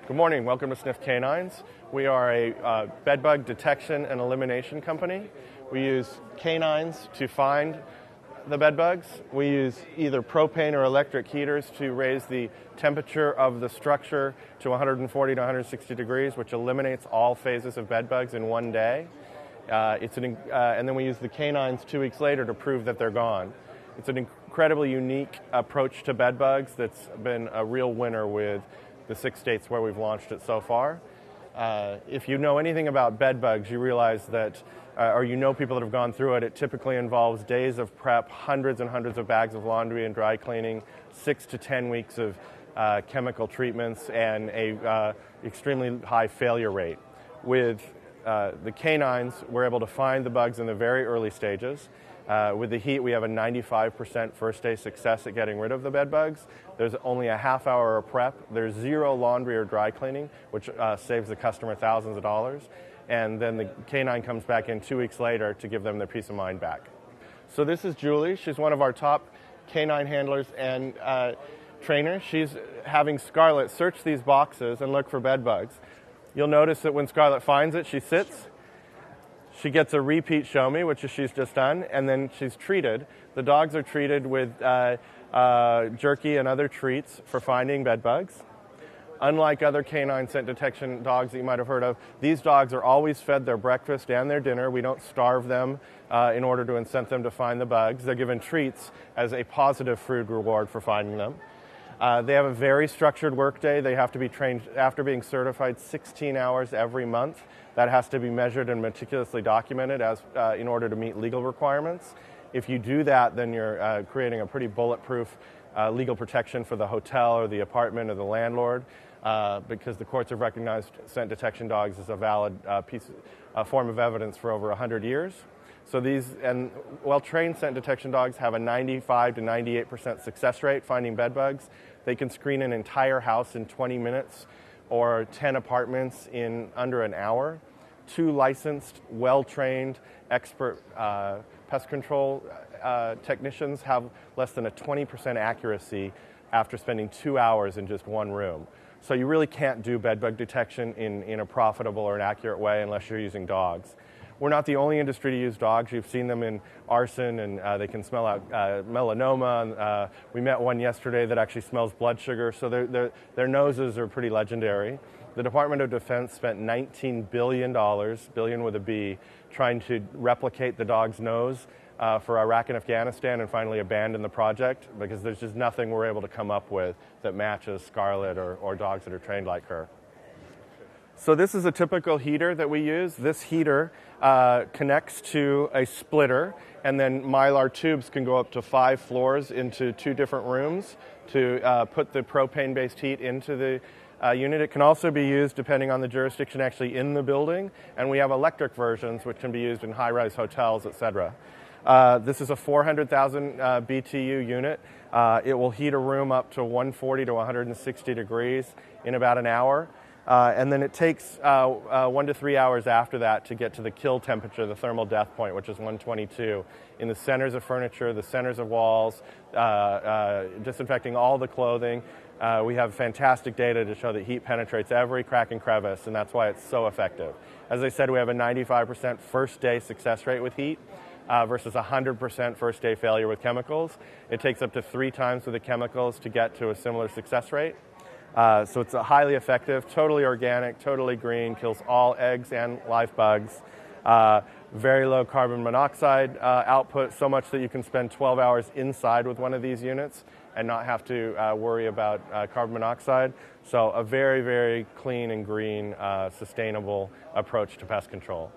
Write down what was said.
Good morning. Welcome to Sniff K9s. We are a bedbug detection and elimination company. We use K9s to find the bedbugs. We use either propane or electric heaters to raise the temperature of the structure to 140 to 160 degrees, which eliminates all phases of bedbugs in one day. And then we use the K9s 2 weeks later to prove that they're gone. It's an incredibly unique approach to bedbugs that's been a real winner with the 6 states where we've launched it so far. If you know anything about bedbugs, you realize that, or you know people that have gone through it, it typically involves days of prep, hundreds and hundreds of bags of laundry and dry cleaning, 6 to 10 weeks of chemical treatments, and a extremely high failure rate. With the K9s, we're able to find the bugs in the very early stages. With the heat, we have a 95% first day success at getting rid of the bed bugs. There's only a half hour of prep. There's zero laundry or dry cleaning, which saves the customer thousands of dollars. And then the K9 comes back in 2 weeks later to give them their peace of mind back. So this is Julie. She's one of our top K9 handlers and trainers. She's having Scarlett search these boxes and look for bed bugs. You'll notice that when Scarlett finds it, she sits. She gets a repeat show me, which she's just done, and then she's treated. The dogs are treated with jerky and other treats for finding bed bugs. Unlike other canine scent detection dogs that you might have heard of, these dogs are always fed their breakfast and their dinner. We don't starve them in order to incent them to find the bugs. They're given treats as a positive food reward for finding them. They have a very structured workday. They have to be trained after being certified 16 hours every month. That has to be measured and meticulously documented in order to meet legal requirements. If you do that, then you're creating a pretty bulletproof legal protection for the hotel or the apartment or the landlord, because the courts have recognized scent detection dogs as a valid form of evidence for over 100 years. So these well-trained scent detection dogs have a 95 to 98% success rate finding bed bugs. They can screen an entire house in 20 minutes or 10 apartments in under an hour. 2 licensed, well-trained, expert pest control technicians have less than a 20% accuracy after spending 2 hours in just one room. So you really can't do bed bug detection in a profitable or an accurate way unless you're using dogs. We're not the only industry to use dogs. You've seen them in arson, and they can smell out melanoma. We met one yesterday that actually smells blood sugar, so their noses are pretty legendary. The Department of Defense spent $19 billion, billion with a B, trying to replicate the dog's nose for Iraq and Afghanistan, and finally abandoned the project because there's just nothing we're able to come up with that matches Scarlett or dogs that are trained like her. So this is a typical heater that we use. This heater connects to a splitter, and then Mylar tubes can go up to 5 floors into 2 different rooms to put the propane-based heat into the unit. It can also be used, depending on the jurisdiction, actually in the building, and we have electric versions which can be used in high-rise hotels, etc. This is a 400,000 BTU unit. It will heat a room up to 140 to 160 degrees in about an hour. And then it takes 1 to 3 hours after that to get to the kill temperature, the thermal death point, which is 122, in the centers of furniture, the centers of walls, disinfecting all the clothing. We have fantastic data to show that heat penetrates every crack and crevice, and that's why it's so effective. As I said, we have a 95% first day success rate with heat versus 100% first day failure with chemicals. It takes up to 3 times with the chemicals to get to a similar success rate. So it's highly effective, totally organic, totally green, kills all eggs and live bugs. Very low carbon monoxide output, so much that you can spend 12 hours inside with one of these units and not have to worry about carbon monoxide. So a very, very clean and green, sustainable approach to pest control.